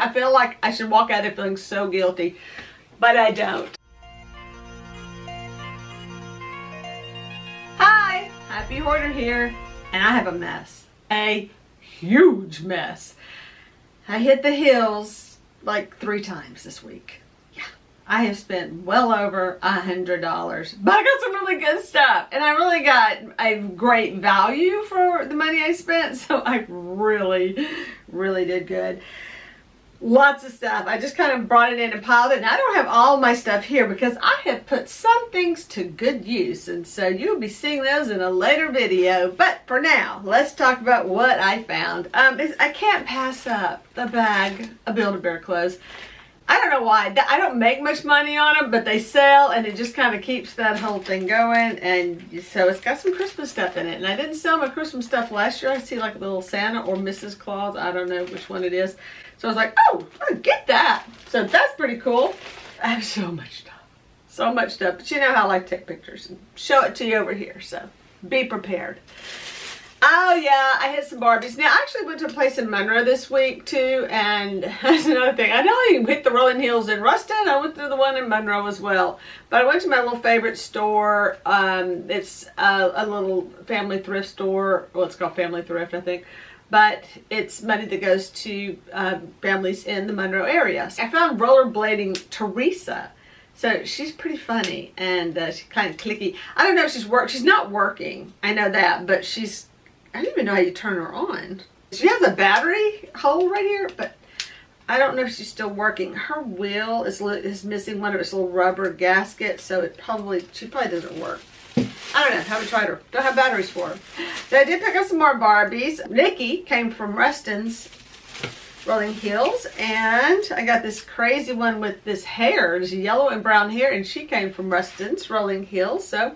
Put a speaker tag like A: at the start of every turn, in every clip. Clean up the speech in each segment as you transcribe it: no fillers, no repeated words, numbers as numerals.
A: I feel like I should walk out there feeling so guilty, but I don't. Hi, Happy Hoarder here, and I have a mess. A huge mess. I hit the hills like 3 times this week. Yeah, I have spent well over $100, but I got some really good stuff, and I really got a great value for the money I spent, so I really did good. Lots of stuff. I just kind of brought it in and piled it, and I don't have all my stuff here because I have put some things to good use, and so you'll be seeing those in a later video. But for now, let's talk about what I found. I can't pass up the bag of Build-A-Bear clothes. I don't know why. I don't make much money on them, but they sell, and it just kind of keeps that whole thing going. And so it's got some Christmas stuff in it. And I didn't sell my Christmas stuff last year. I see like a little Santa or Mrs. Claus. I don't know which one it is. So I was like, oh, I'll get that. So that's pretty cool. I have so much stuff. So much stuff. But you know how I like to take pictures and show it to you over here. So be prepared. Oh yeah, I hit some Barbies. Now, I actually went to a place in Monroe this week too, and that's another thing. I not only hit the Rolling Hills in Ruston, I went to the one in Monroe as well. But I went to my little favorite store. It's a little family thrift store. Well, it's called Family Thrift, I think. But it's money that goes to families in the Monroe area. So I found rollerblading Teresa. So she's pretty funny, and she's kind of clicky. I don't know if she's not working. I know that, but I don't even know how you turn her on. She has a battery hole right here, but I don't know if she's still working. Her wheel is missing one of its little rubber gaskets, so she probably doesn't work. I don't know. Haven't tried her. Don't have batteries for her. So I did pick up some more Barbies. Nikki came from Ruston's Rolling Hills, and I got this crazy one with this hair, this yellow and brown hair, and she came from Ruston's Rolling Hills, so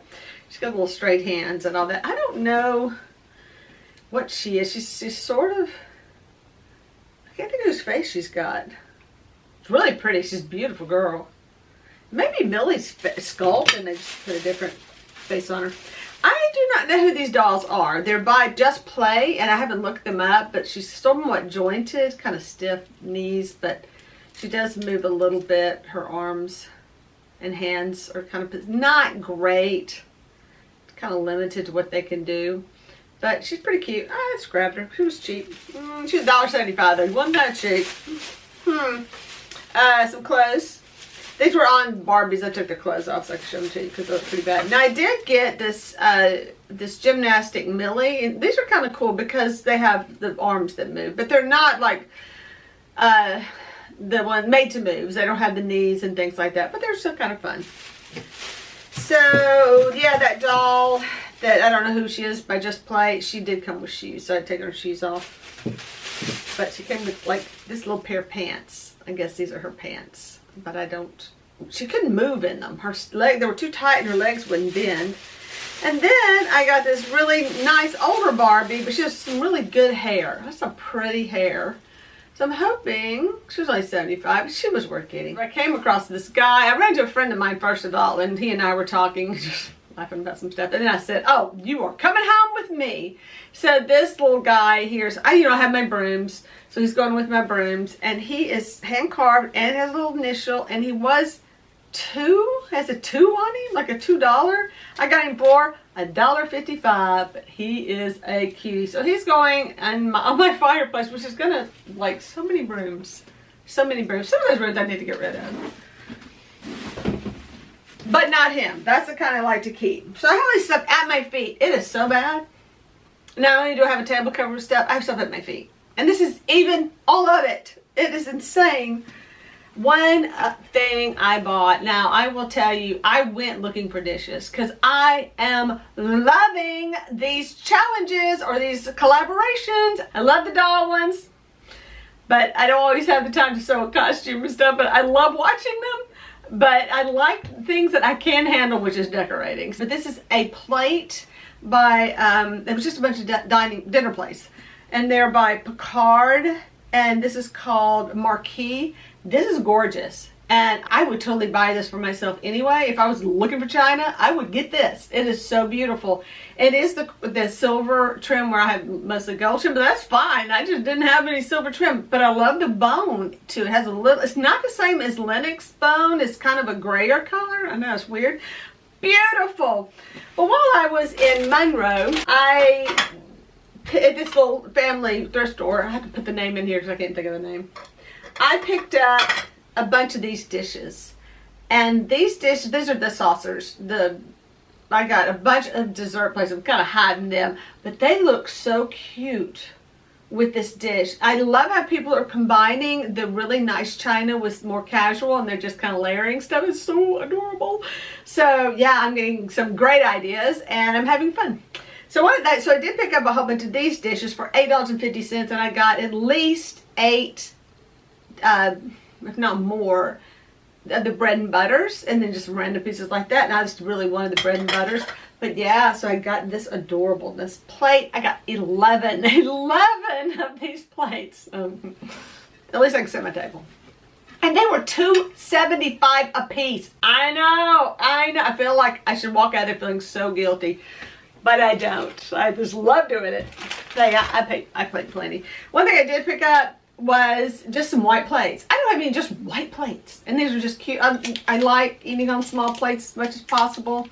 A: she's got little straight hands and all that. I don't know what she is. She's sort of, I can't think of whose face she's got. It's really pretty. She's a beautiful girl. Maybe Millie's sculpt and they just put a different face on her. I do not know who these dolls are. They're by Just Play, and I haven't looked them up, but she's somewhat jointed, kind of stiff knees, but she does move a little bit. Her arms and hands are kind of not great. It's kind of limited to what they can do, but she's pretty cute. I just grabbed her. She was cheap. She was $1.75 though. Wasn't that cheap? Some clothes. These were on Barbies. I took their clothes off so I could show them to you because they look pretty bad. Now I did get this this gymnastic Millie, and these are kind of cool because they have the arms that move, but they're not like the one made to moves. They don't have the knees and things like that, but they're still kind of fun. So yeah, that doll that I don't know who she is by Just Play, she did come with shoes, so I'd taken her shoes off. But she came with like this little pair of pants. I guess these are her pants. But she couldn't move in them. They were too tight and her legs wouldn't bend. And then I got this really nice older Barbie, but she has some really good hair. That's some pretty hair. So I'm hoping, she was only 75, but she was worth getting. I came across this guy. I ran into a friend of mine first of all, and he and I were talking, just laughing about some stuff. And then I said, oh, you are coming home with me. So this little guy here, I have my brooms. So he's going with my brooms, and he is hand carved and has a little initial, and he has a 2 on him, like a $2. I got him for $1.55, but he is a cutie. So he's going on my fireplace, which is gonna, like, so many brooms. Some of those brooms I need to get rid of. But not him. That's the kind I like to keep. So I have all this stuff at my feet. It is so bad. Not only do I have a table cover with stuff, I have stuff at my feet. And this is even all of it. It is insane. One thing I bought. Now, I will tell you, I went looking for dishes because I am loving these challenges or these collaborations. I love the doll ones, but I don't always have the time to sew a costume and stuff, but I love watching them. But I like things that I can handle, which is decorating. But this is a plate by, it was just a bunch of dinner plates. And they're by Picard, and this is called Marquis. This is gorgeous. And I would totally buy this for myself anyway. If I was looking for china, I would get this. It is so beautiful. It is the silver trim where I have mostly gold trim, but that's fine. I just didn't have any silver trim. But I love the bone too. It has a little, it's not the same as Lennox bone. It's kind of a grayer color. I know it's weird. Beautiful. But while I was in Monroe, at this little family thrift store, I have to put the name in here because I can't think of the name. I picked up a bunch of these dishes, and these dishes, these are the saucers. I got a bunch of dessert plates. I'm kind of hiding them, but they look so cute with this dish. I love how people are combining the really nice china with more casual, and they're just kind of layering stuff. It's so adorable. So yeah, I'm getting some great ideas, and I'm having fun. So I did pick up a whole bunch of these dishes for $8.50, and I got at least 8. If not more, the bread and butters, and then just random pieces like that. And I just really wanted the bread and butters. But yeah, so I got this adorableness plate. I got 11 of these plates. At least I can set my table. And they were $2.75 a piece. I know. I feel like I should walk out there feeling so guilty, but I don't. I just love doing it. So yeah, I paid plenty. One thing I did pick up was just some white plates. I don't have any, just white plates, and these are just cute. I like eating on small plates as much as possible,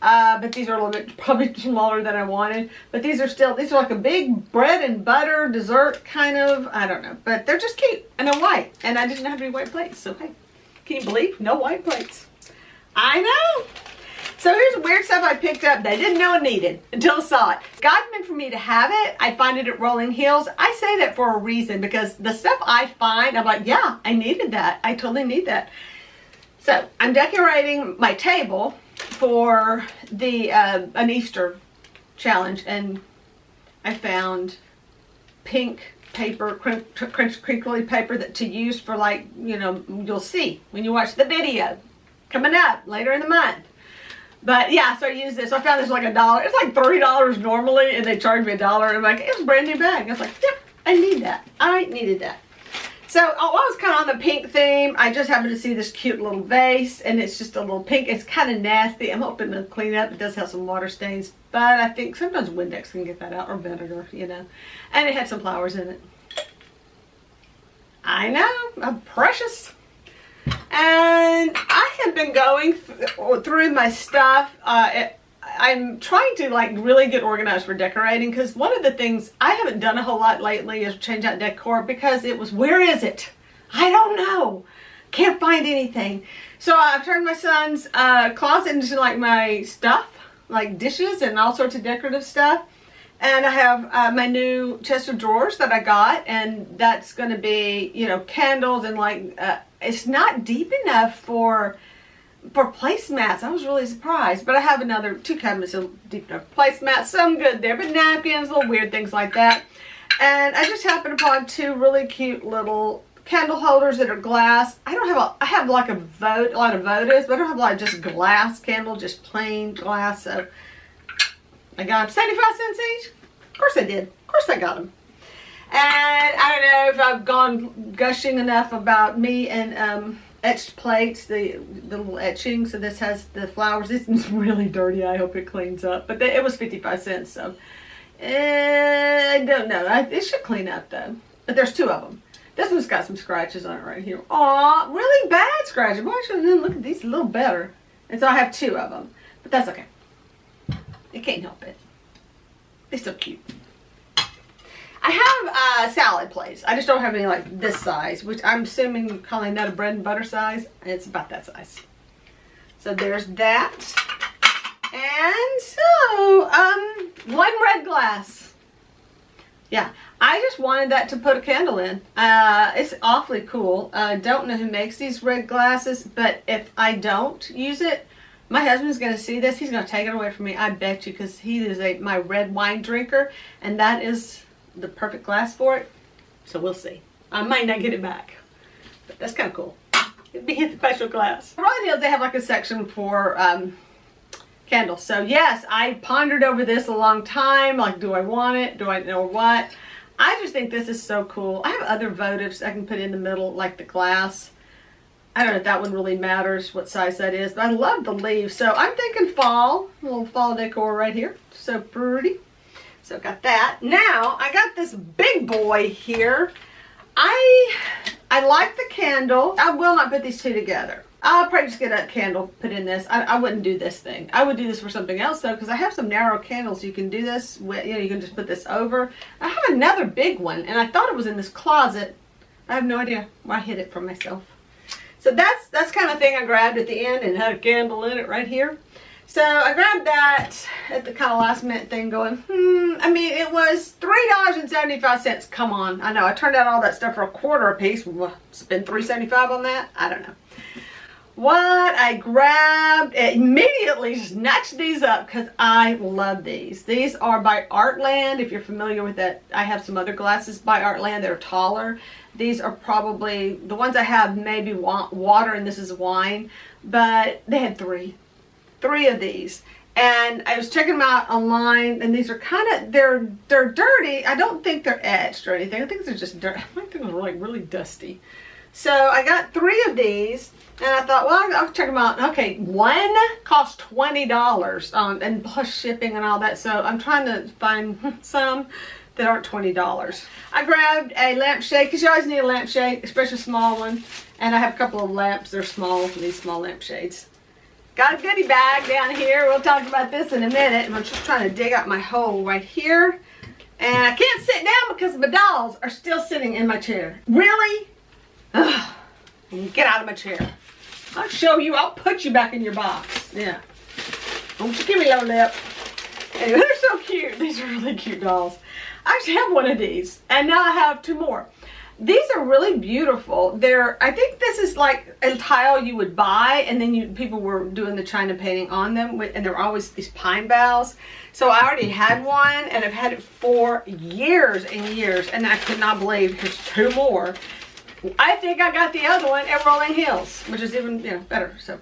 A: but these are a little bit probably smaller than I wanted. But these are like a big bread and butter dessert kind of, I don't know, but they're just cute, and they're white, and I didn't have any white plates. So hey, can you believe no white plates? I know. So here's weird stuff I picked up that I didn't know I needed until I saw it. God meant for me to have it. I find it at Rolling Hills. I say that for a reason, because the stuff I find, I'm like, yeah, I needed that. I totally need that. So I'm decorating my table for the an Easter challenge, and I found pink paper, crinkly paper to use for, like, you know, you'll see when you watch the video coming up later in the month. But yeah, so I used this. I found this like $1. It's like $3 normally, and they charged me $1. I'm like, it's a brand new bag. I was like, yep, I need that. I needed that. So I was kind of on the pink theme. I just happened to see this cute little vase, and it's just a little pink. It's kind of nasty. I'm hoping to clean it up. It does have some water stains, but I think sometimes Windex can get that out, or vinegar, you know. And it had some flowers in it. I know, I'm precious. And I have been going through my stuff. I'm trying to, like, really get organized for decorating, because one of the things I haven't done a whole lot lately is change out decor, because it was, where is it? I don't know. Can't find anything. So I've turned my son's closet into, like, my stuff, like dishes and all sorts of decorative stuff. And I have my new chest of drawers that I got, and that's going to be, you know, candles, and like, it's not deep enough for placemats. I was really surprised, but I have another 2 cabinets of deep enough placemats. Some good there, but napkins, little weird things like that. And I just happened upon 2 really cute little candle holders that are glass. I have like a lot of votives, but I don't have a lot of just glass candle, just plain glass. So I got them 75 cents each. Of course I did. Of course I got them. And I don't know if I've gone gushing enough about me and etched plates, the little etching. So this has the flowers. This is really dirty. I hope it cleans up. But it was 55 cents, so I don't know. It should clean up though. But there's 2 of them. This one's got some scratches on it right here. Aw, really bad scratches. Boy, I should have looked at these a little better. And so I have 2 of them. But that's okay. I can't help it. They're so cute. I have salad plates. I just don't have any like this size, which I'm assuming you're calling that a bread and butter size. And it's about that size. So there's that. And so, 1 red glass. Yeah, I just wanted that to put a candle in. It's awfully cool. I don't know who makes these red glasses, but if I don't use it, my husband's going to see this. He's going to take it away from me, I bet you, because he is my red wine drinker, and that is the perfect glass for it. So we'll see. I might not get it back, but that's kind of cool. It'd be a special glass. Rolling Hills, they have like a section for candles. So yes, I pondered over this a long time. Like, do I want it? Do I know what? I just think this is so cool. I have other votives I can put in the middle, like the glass. I don't know if that one really matters what size that is, but I love the leaves. So I'm thinking fall, a little fall decor right here. So pretty. So got that. Now I got this big boy here. I like the candle. I will not put these two together. I'll probably just get a candle, put in this. I wouldn't do this thing. I would do this for something else though, because I have some narrow candles. You can do this with, you can just put this over. I have another big one, and I thought it was in this closet. I have no idea where I hid it from myself. So that's kind of thing I grabbed at the end and had a candle in it right here. So I grabbed that at the kind of last minute thing going, I mean, it was $3.75. Come on. I know I turned out all that stuff for $1 a piece. Spend $3.75 on that? I don't know. What I grabbed, immediately snatched these up because I love these. These are by Artland. If you're familiar with that, I have some other glasses by Artland. They're taller. These are probably, the ones I have maybe water and this is wine, but they had three of these. And I was checking them out online, and these are kind of, they're dirty. I don't think they're etched or anything. I think they're just dirty. I think they're like really dusty. So I got 3 of these. And I thought, well, I'll check them out. Okay, one cost $20 and plus shipping and all that. So I'm trying to find some that aren't $20. I grabbed a lampshade because you always need a lampshade, especially a small one. And I have a couple of lamps. They're small, these small lampshades. Got a goodie bag down here. We'll talk about this in a minute. And I'm just trying to dig out my hole right here. And I can't sit down because my dolls are still sitting in my chair. Really? Ugh. Get out of my chair. I'll show you. I'll put you back in your box. Yeah. Don't you give me your lip. Anyway, they're so cute. These are really cute dolls. I actually have one of these. And now I have 2 more. These are really beautiful. I think this is like a tile you would buy, and then people were doing the China painting on them, and they're always these pine boughs. So I already had one, and I've had it for years and years, and I could not believe there's 2 more. I think I got the other one at Rolling Hills, which is even, better. So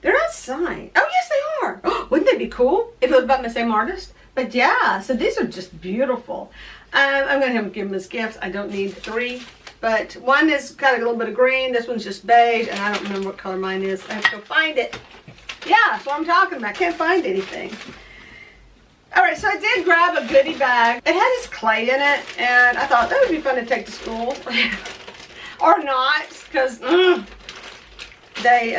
A: they're not signed. Oh, yes, they are. Wouldn't they be cool if it was by the same artist? But yeah, so these are just beautiful. I'm going to give them as gifts. I don't need 3, but one is got a little bit of green. This one's just beige, and I don't remember what color mine is. I have to go find it. Yeah, that's what I'm talking about. I can't find anything. All right, so I did grab a goodie bag. It had this clay in it, and I thought that would be fun to take to school. Or not, because they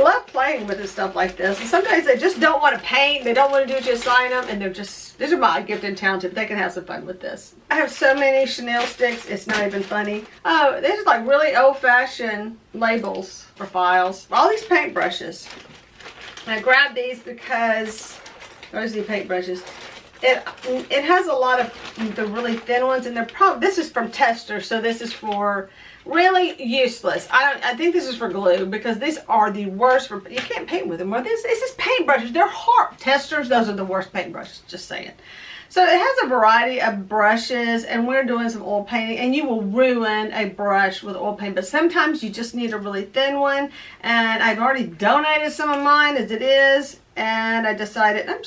A: love playing with this stuff like this. And sometimes they just don't want to paint. They don't want to do just sign them, and these are my gifted and talented, but they can have some fun with this. I have so many Chanel sticks, it's not even funny. Oh, these are like really old-fashioned labels or files. All these paintbrushes. And I grabbed these because those are the paintbrushes. It has a lot of the really thin ones, and this is from Tester, so this is for really useless. I think this is for glue, because these are the worst for, you can't paint with them. Well, this is paintbrushes. They're hard. Testers, those are the worst paintbrushes, just saying. So it has a variety of brushes, and we're doing some oil painting, and you will ruin a brush with oil paint, but sometimes you just need a really thin one, and I've already donated some of mine as it is, and I decided I'm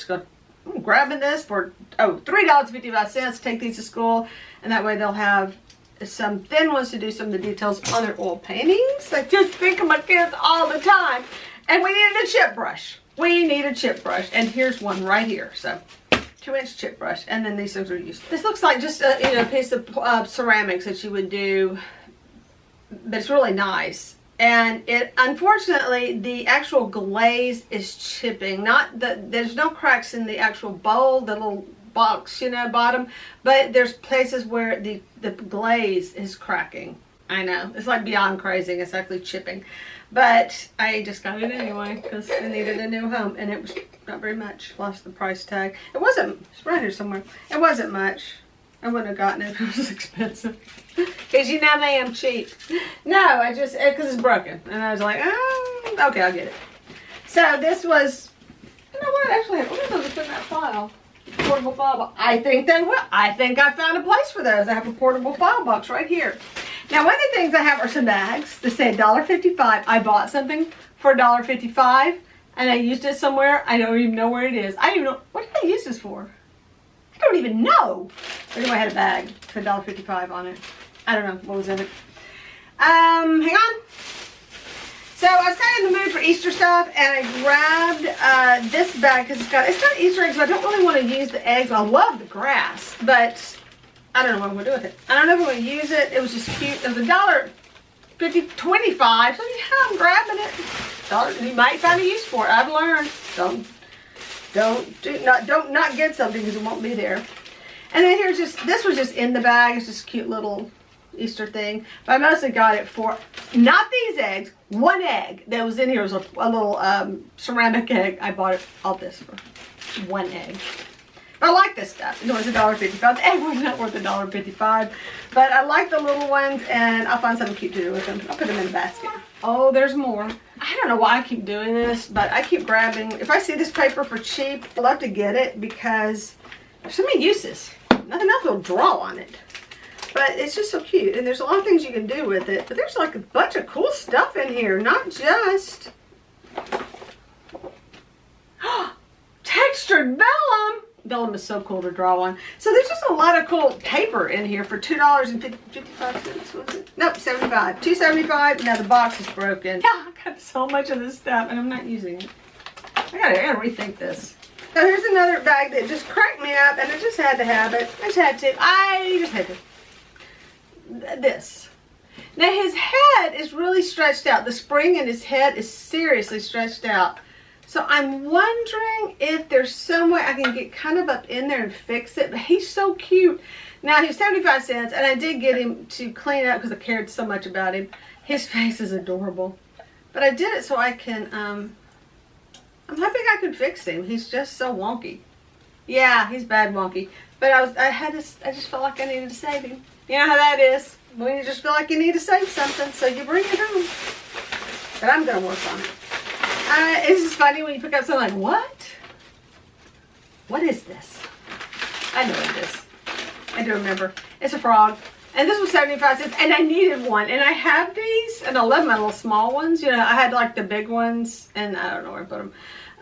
A: grabbing this for $3.55. Take these to school, and that way they'll have some thin ones to do some of the details on their oil paintings. I just think of my kids all the time. And we needed a chip brush. We need a chip brush, and here's one right here. So 2-inch chip brush, and then these things are used. This looks like just a piece of ceramics that you would do, but it's really nice. And unfortunately, the actual glaze is chipping. There's no cracks in the actual bowl, the little box, bottom, but there's places where the glaze is cracking. I know, it's like beyond crazy. It's actually chipping, but I just got it anyway because I needed a new home, and it was not very much. Lost the price tag. It's right here somewhere. It wasn't much. I wouldn't have gotten it if it was expensive. Because they am cheap. No, because it's broken. And I was like, okay, I'll get it. So this was, you know what, actually, what are those in that file? Portable file box. I think they will. I think I found a place for those. I have a portable file box right here. Now, one of the things I have are some bags that say $1.55. I bought something for $1.55, and I used it somewhere. I don't even know where it is. I don't even know, what did I use this for? I don't even know. Anyway, I had a bag for $1.55 on it. I don't know what was in it. Hang on. I was kind of in the mood for Easter stuff, and I grabbed this bag because it's got Easter eggs, but I don't really want to use the eggs. I love the grass, but I don't know what I'm going to do with it. I don't know if I'm going to use it. It was just cute. It was $1.25, so yeah, I'm grabbing it. You might find a use for it. I've learned. Don't not get something because it won't be there. And then this was just in the bag. It's just a cute little Easter thing. But I mostly got it for, not these eggs, one egg that was in here was a little ceramic egg. I bought all this for one egg. But I like this stuff. It was $1.55. The egg was not worth $1.55. But I like the little ones, and I'll find something cute to do with them. I'll put them in the basket. Oh, there's more. I don't know why I keep doing this, but I keep grabbing. If I see this paper for cheap, I love to get it because there's so many uses. Nothing else will draw on it. But it's just so cute, and there's a lot of things you can do with it. But there's like a bunch of cool stuff in here, not just textured vellum. Vellum is so cool to draw on. So there's just a lot of cool paper in here for $2.55. Was it? Nope, 75. $2.75. Now the box is broken. Yeah, I got so much of this stuff, and I'm not using it. I gotta rethink this. So here's another bag that just cracked me up, and I just had to have it. I just had to. This. Now his head is really stretched out. The spring in his head is seriously stretched out. So I'm wondering if there's some way I can get kind of up in there and fix it. But he's so cute. Now he's 75 cents, and I did get him to clean up because I cared so much about him. His face is adorable. But I did it so I can, I'm hoping I can fix him. He's just so wonky. Yeah, he's bad wonky. But I just felt like I needed to save him. You know how that is. When you just feel like you need to save something, so you bring it home. But I'm going to work on it. It's just funny when you pick up something like, what? What is this? I know what it is. I do remember. It's a frog. And this was 75 cents, and I needed one. And I have these, and I love my little small ones. You know, I had like the big ones, and I don't know where I put them.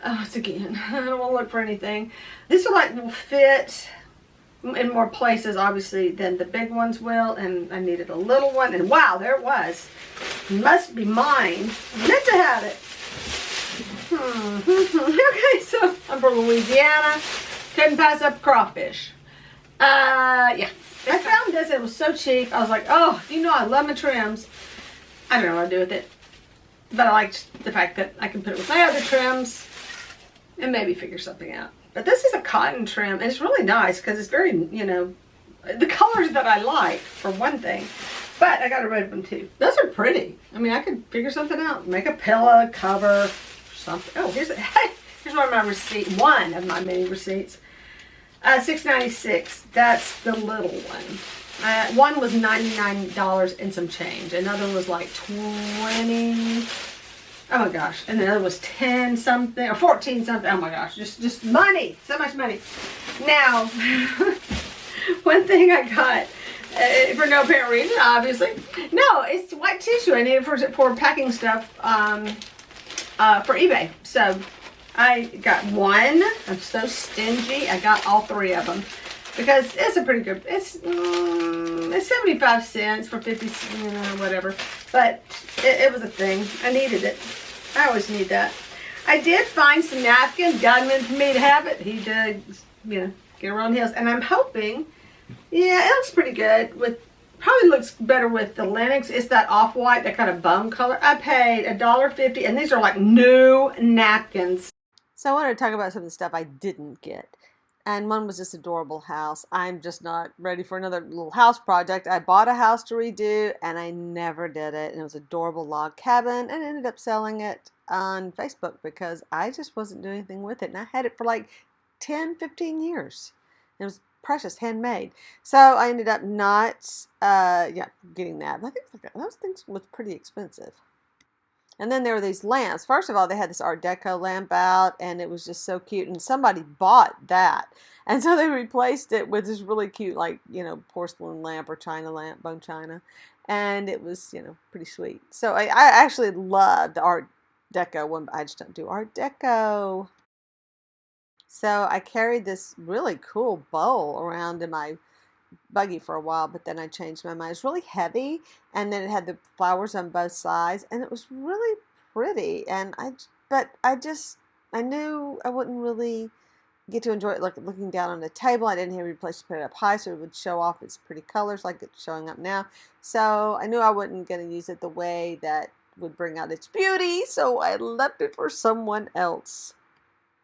A: Oh, it's again. I don't want to look for anything. This will fit in more places, obviously, than the big ones will. And I needed a little one, and wow, there it was. Must be mine. I meant to have it. Okay, so I'm from Louisiana. Couldn't pass up crawfish. Yeah. I found this. It was so cheap. I was like, oh, you know I love my trims. I don't know what to do with it. But I liked the fact that I can put it with my other trims and maybe figure something out. But this is a cotton trim, and it's really nice because it's very, you know, the colors that I like, for one thing. But I got a red one too. Those are pretty. I mean, I could figure something out. Make a pillow, cover, something. Oh, here's one of my receipts. One of my many receipts. $6.96. That's the little one. One was $99 and some change. Another was like 20. Oh my gosh. And the other was 10 something or 14 something. Oh my gosh. Just money. So much money. Now, one thing I got for no apparent reason, obviously. No, it's white tissue. I need it for packing stuff for eBay. So I got one. I'm so stingy. I got all three of them because it's a pretty good. It's 75 cents for 50, you know, whatever. But it was a thing. I needed it. I always need that. I did find some napkins. God meant for me to have it. He did, you know, get around hills. And I'm hoping, yeah, it looks pretty good. Probably looks better with the Lennox. It's that off-white, that kind of bone color. I paid $1.50, and these are like new napkins. So I wanted to talk about some of the stuff I didn't get. And one was this adorable house. I'm just not ready for another little house project. I bought a house to redo, and I never did it. And it was an adorable log cabin, and I ended up selling it on Facebook because I just wasn't doing anything with it. And I had it for like 10, 15 years. It was precious, handmade. So I ended up not getting that. But I think those things was pretty expensive. And then there were these lamps. First of all, they had this Art Deco lamp out, and it was just so cute. And somebody bought that. And so they replaced it with this really cute, like, you know, porcelain lamp or china lamp, bone china. And it was, you know, pretty sweet. So I actually love the Art Deco one, but I just don't do Art Deco. So I carried this really cool bowl around in my buggy for a while, but then I changed my mind. It's really heavy, and then it had the flowers on both sides, and it was really
B: pretty, and I knew I wouldn't really get to enjoy it looking down on the table. I didn't have any place to put it up high, so it would show off its pretty colors like it's showing up now. So I knew I wasn't going to use it the way that would bring out its beauty, so I left it for someone else.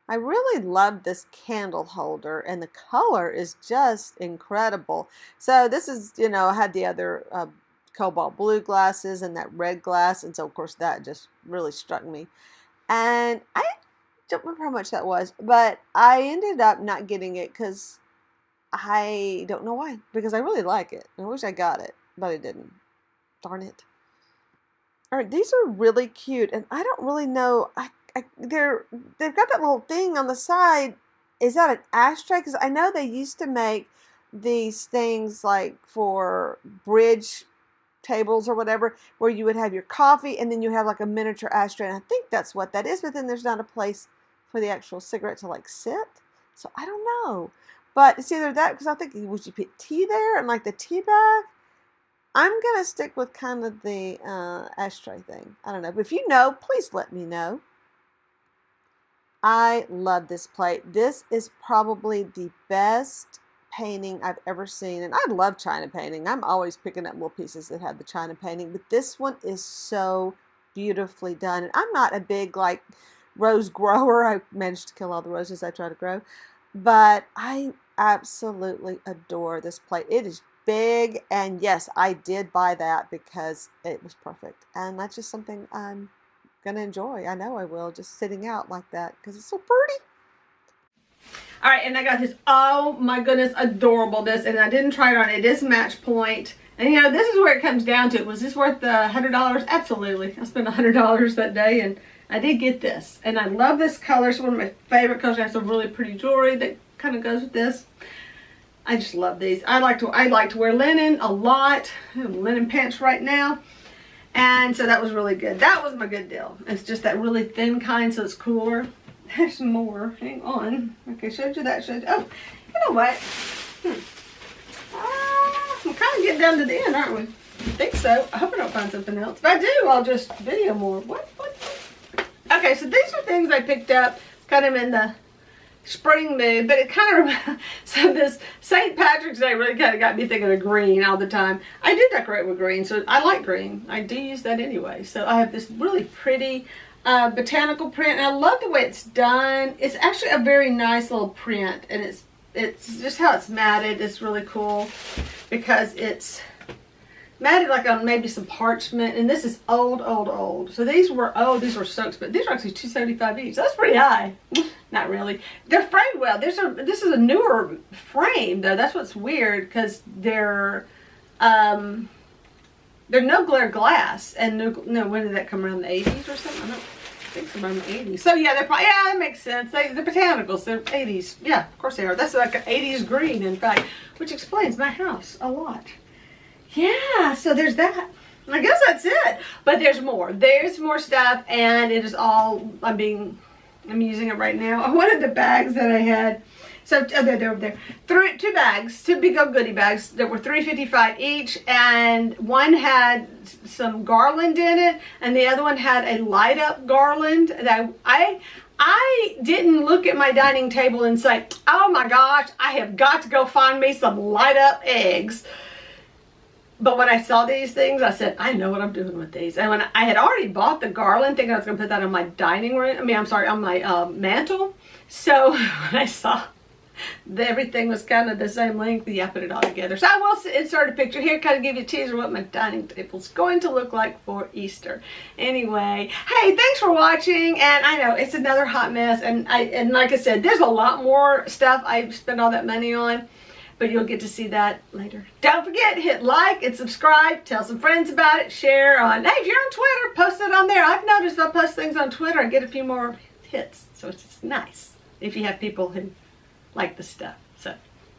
B: I really love this candle holder, and the color is just incredible. So this is, I had the other cobalt blue glasses and that red glass, and so of course that just really struck me. And I don't remember how much that was, but I ended up not getting it because I don't know why, because I really like it. I wish I got it, but I didn't. Darn it. All right, these are really cute, and I don't really know. They've got that little thing on the side. Is that an ashtray? Because I know they used to make these things like for bridge tables or whatever, where you would have your coffee and then you have like a miniature ashtray, and I think that's what that is, but then there's not a place for the actual cigarette to like sit, so I don't know, but it's either that, because I think, would you put tea there and like the tea bag? I'm gonna stick with kind of the ashtray thing. I don't know, but if you know, please let me know. I love this plate. This is probably the best painting I've ever seen, and I love China painting. I'm always picking up little pieces that have the China painting, but this one is so beautifully done. And I'm not a big like rose grower. I managed to kill all the roses I try to grow, but I absolutely adore this plate. It is big, and yes, I did buy that because it was perfect, and that's just something I'm gonna enjoy. I know I will, just sitting out like that because it's so pretty.
A: All right, and I got this, oh my goodness, adorableness, and I didn't try it on. It is match point, and this is where it comes down to. Was this worth the $100? Absolutely. I spent $100 that day, and I did get this, and I love this color. It's one of my favorite colors. I have some really pretty jewelry that kind of goes with this. I just love these. I like to wear linen a lot. I have linen pants right now, and so that was really good. That was my good deal. It's just that really thin kind, so it's cooler. There's more. Hang on. Okay, showed you that. Oh, you know what? We're kind of getting down to the end, aren't we? I think so. I hope I don't find something else. If I do, I'll just video more. What? Okay, so these are things I picked up kind of in the spring mood, but it kind of, so this St. Patrick's Day really kind of got me thinking of green all the time. I do decorate with green, so I like green. I do use that anyway. So I have this really pretty botanical print, and I love the way it's done. It's actually a very nice little print, and it's just how it's matted. It's really cool because it's matted like on maybe some parchment, and this is old. So these were so expensive. These are actually $275 each. That's pretty high. Not really. They're framed well. This is a newer frame though. That's what's weird, because they're no glare glass, and no, when did that come around, the 80s or something? I don't think it's around the 80s. So yeah, they're probably, yeah, that makes sense. They're botanicals. They're 80s. Yeah, of course they are. That's like an 80s green, in fact, which explains my house a lot. Yeah, so there's that. I guess that's it. But there's more. There's more stuff, and it is all, I'm using it right now. One of the bags that I had, so they're over there. Two bags, two big old goodie bags that were $3.55 each, and one had some garland in it, and the other one had a light up garland. That I didn't look at my dining table and say, oh my gosh, I have got to go find me some light up eggs. But when I saw these things, I said, I know what I'm doing with these. And when I had already bought the garland, thinking I was going to put that on my dining room, on my mantle. So when I saw that everything was kind of the same length, yeah, I put it all together. So I will insert a picture here, kind of give you a teaser of what my dining table's going to look like for Easter. Anyway, hey, thanks for watching. And I know it's another hot mess. And like I said, there's a lot more stuff I spent all that money on, but you'll get to see that later. Don't forget, hit like and subscribe. Tell some friends about it. Share on, hey, if you're on Twitter, post it on there. I've noticed if I post things on Twitter, I get a few more hits. So it's just nice if you have people who like the stuff. So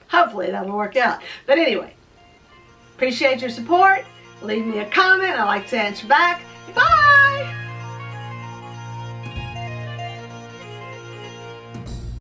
A: hopefully that'll work out. But anyway, appreciate your support. Leave me a comment. I like to answer back. Bye.